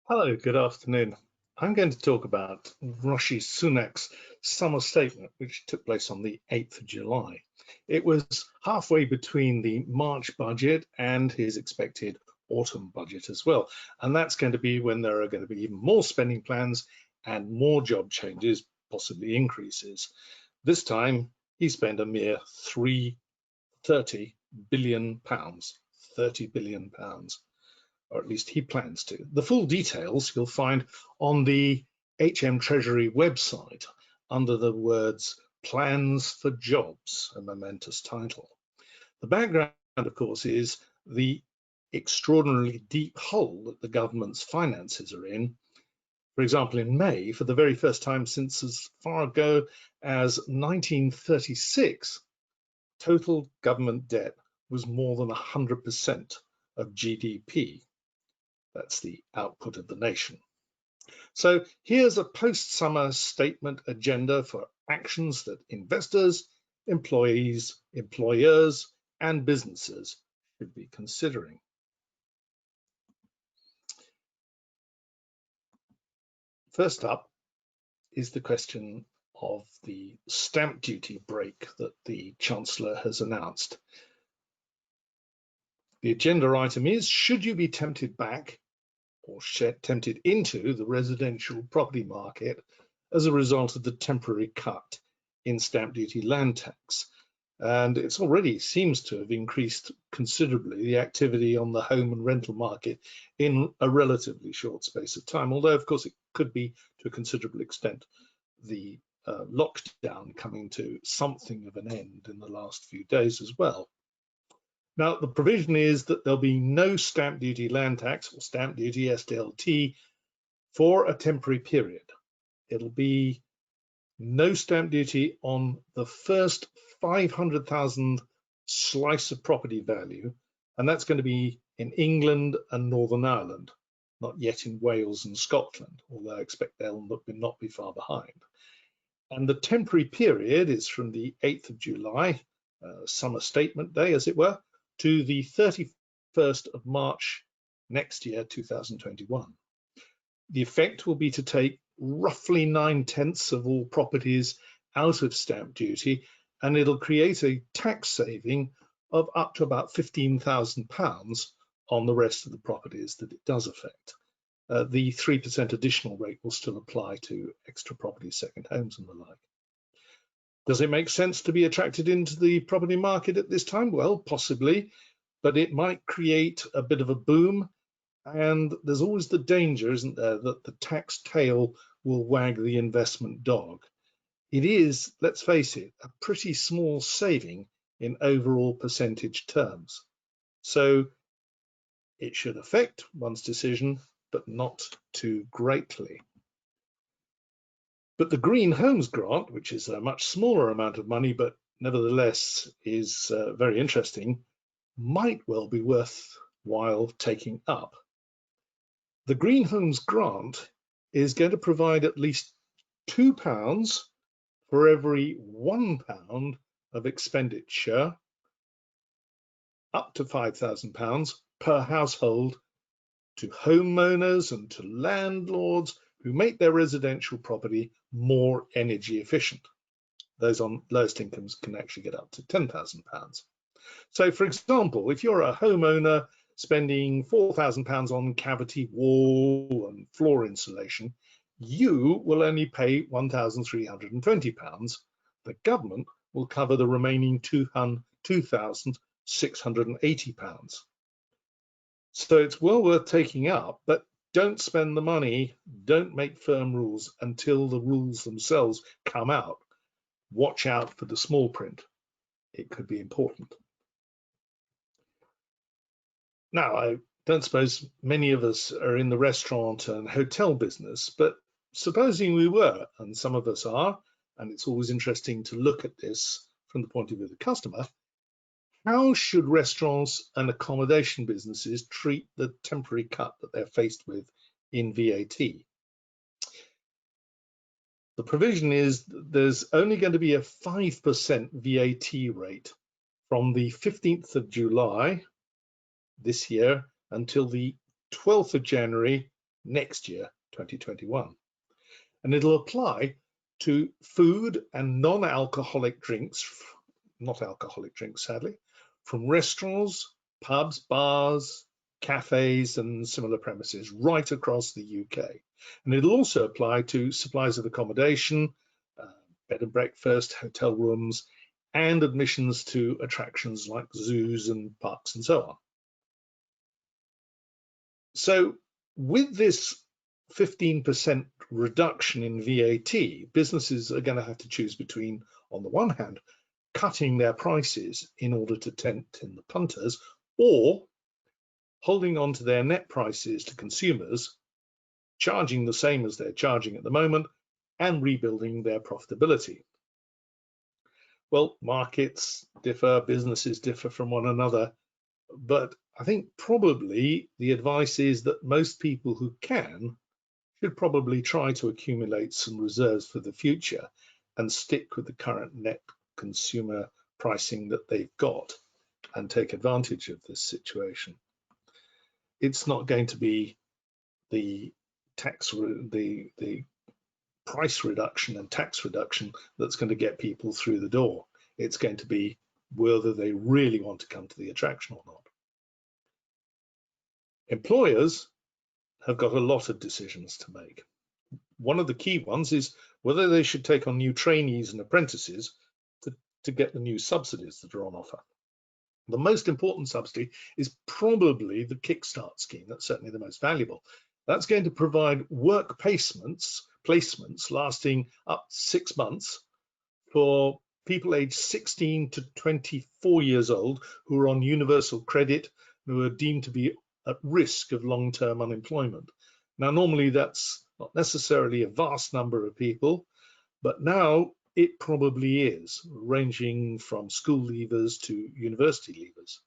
Hello, good afternoon. I'm going to talk about Rishi Sunak's summer statement, which took place on the 8th of July. It was halfway between the March budget and his expected autumn budget as well. And that's going to be when there are going to be even more spending plans and more job changes, possibly increases. This time, he spent a mere £30 billion, £30 billion. Or at least he plans to. The full details you'll find on the HM Treasury website under the words Plans for Jobs, a momentous title. The background, of course, is the extraordinarily deep hole that the government's finances are in. For example, in May, for the very first time since as far ago as 1936, total government debt was more than 100% of GDP. That's the output of the nation. So here's a post-summer statement agenda for actions that investors, employees, employers, and businesses should be considering. First up is the question of the stamp duty break that the Chancellor has announced. The agenda item is, should you be tempted back or tempted into the residential property market as a result of the temporary cut in stamp duty land tax? And it's already seems to have increased considerably the activity on the home and rental market in a relatively short space of time, although of course it could be to a considerable extent the lockdown coming to something of an end in the last few days as well. Now, the provision is that there'll be no stamp duty land tax or stamp duty SDLT for a temporary period. It'll be no stamp duty on the first 500,000 slice of property value, and that's going to be in England and Northern Ireland, not yet in Wales and Scotland, although I expect they'll not be far behind. And the temporary period is from the 8th of July, summer statement day, as it were, to the 31st of March next year, 2021. The effect will be to take roughly 9/10 of all properties out of stamp duty, and it'll create a tax saving of up to about £15,000 on the rest of the properties that it does affect. The 3% additional rate will still apply to extra property, second homes and the like. Does it make sense to be attracted into the property market at this time? Well, possibly, but it might create a bit of a boom. And there's always the danger, isn't there, that the tax tail will wag the investment dog. It is, let's face it, a pretty small saving in overall percentage terms. So it should affect one's decision, but not too greatly. But the Green Homes Grant, which is a much smaller amount of money, but nevertheless is very interesting, might well be worthwhile taking up. The Green Homes Grant is going to provide at least £2 for every £1 of expenditure, up to £5,000 per household, to homeowners and to landlords who make their residential property more energy efficient. Those on lowest incomes can actually get up to £10,000. So, for example, if you're a homeowner spending £4,000 on cavity wall and floor insulation, you will only pay £1,320. The government will cover the remaining £2,680. So it's well worth taking up, but don't spend the money, don't make firm rules until the rules themselves come out. Watch out for the small print. It could be important. Now, I don't suppose many of us are in the restaurant and hotel business, but supposing we were, and some of us are, and it's always interesting to look at this from the point of view of the customer, how should restaurants and accommodation businesses treat the temporary cut that they're faced with in VAT? The provision is that there's only going to be a 5% VAT rate from the 15th of July this year until the 12th of January next year, 2021. And it'll apply to food and non-alcoholic drinks, not alcoholic drinks, sadly, from restaurants, pubs, bars, cafes, and similar premises right across the UK. And it'll also apply to supplies of accommodation, bed and breakfast, hotel rooms, and admissions to attractions like zoos and parks and so on. So with this 15% reduction in VAT, businesses are going to have to choose between, on the one hand, cutting their prices in order to tempt in the punters, or holding on to their net prices to consumers, charging the same as they're charging at the moment, and rebuilding their profitability. Well, markets differ, businesses differ from one another, but I think probably the advice is that most people who can should probably try to accumulate some reserves for the future and stick with the current net consumer pricing that they've got and take advantage of this situation. It's not going to be the price reduction and tax reduction that's going to get people through the door. It's going to be whether they really want to come to the attraction or not. Employers have got a lot of decisions to make. One of the key ones is whether they should take on new trainees and apprentices to get the new subsidies that are on offer. The most important subsidy is probably the Kickstart scheme. That's certainly the most valuable. That's going to provide work placements lasting up to 6 months for people aged 16 to 24 years old who are on universal credit, who are deemed to be at risk of long-term unemployment. Now, normally that's not necessarily a vast number of people, but now it probably is, ranging from school leavers to university leavers.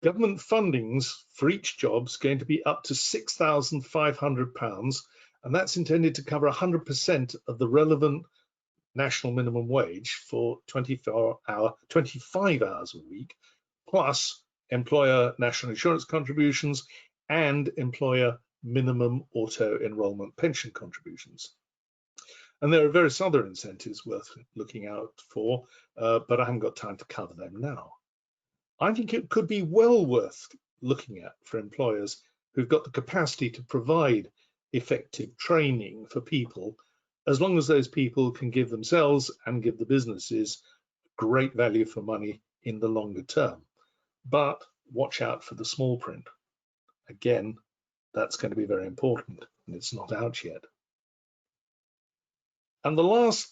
Government fundings for each job is going to be up to £6,500, and that's intended to cover 100% of the relevant national minimum wage for 25 hours a week, plus employer national insurance contributions and employer minimum auto enrollment pension contributions. And there are various other incentives worth looking out for, but I haven't got time to cover them now. I think it could be well worth looking at for employers who've got the capacity to provide effective training for people, as long as those people can give themselves and give the businesses great value for money in the longer term. But watch out for the small print. Again, that's going to be very important, and it's not out yet. And the last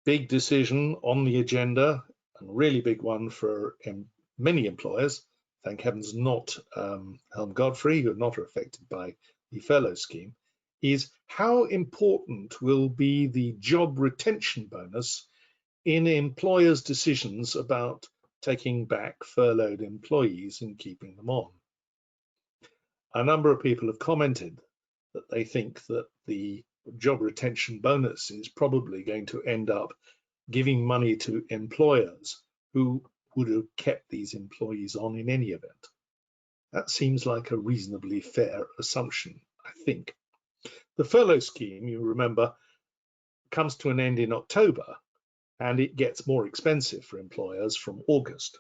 big decision on the agenda, and really big one for many employers, thank heavens not Helm Godfrey, who are not affected by the furlough scheme, is how important will be the job retention bonus in employers' decisions about taking back furloughed employees and keeping them on. A number of people have commented that they think that the job retention bonus is probably going to end up giving money to employers who would have kept these employees on in any event. That seems like a reasonably fair assumption, I think. The furlough scheme, you remember, comes to an end in October, and it gets more expensive for employers from August.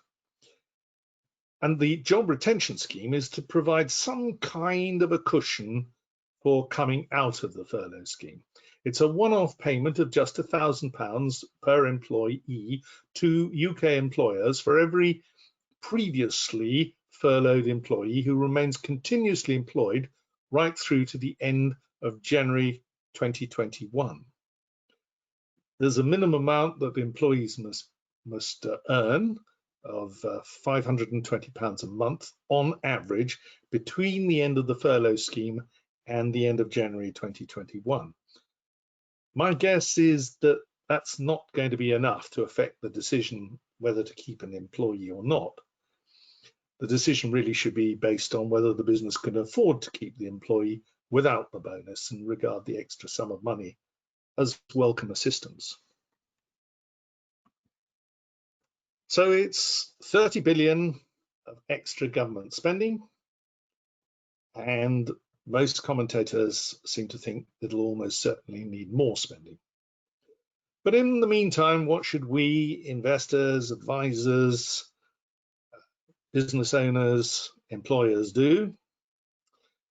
And the job retention scheme is to provide some kind of a cushion for coming out of the furlough scheme. It's a one-off payment of just £1,000 per employee to UK employers for every previously furloughed employee who remains continuously employed right through to the end of January 2021. There's a minimum amount that employees must earn of £520 a month on average between the end of the furlough scheme and the end of January 2021. My guess is that that's not going to be enough to affect the decision whether to keep an employee or not. The decision really should be based on whether the business can afford to keep the employee without the bonus and regard the extra sum of money as welcome assistance. So it's 30 billion of extra government spending, and Most commentators seem to think it'll almost certainly need more spending. But in the meantime, what should we, investors, advisors, business owners, employers do?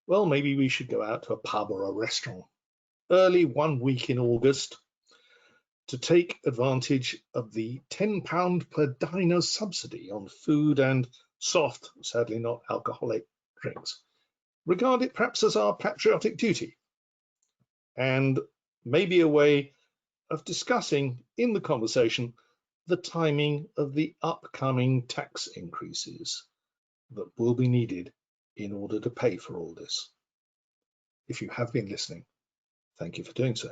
Well, maybe we should go out to a pub or a restaurant early one week in August to take advantage of the £10 per diner subsidy on food and soft, sadly not alcoholic, drinks. Regard it perhaps as our patriotic duty, and maybe a way of discussing in the conversation the timing of the upcoming tax increases that will be needed in order to pay for all this. If you have been listening, thank you for doing so.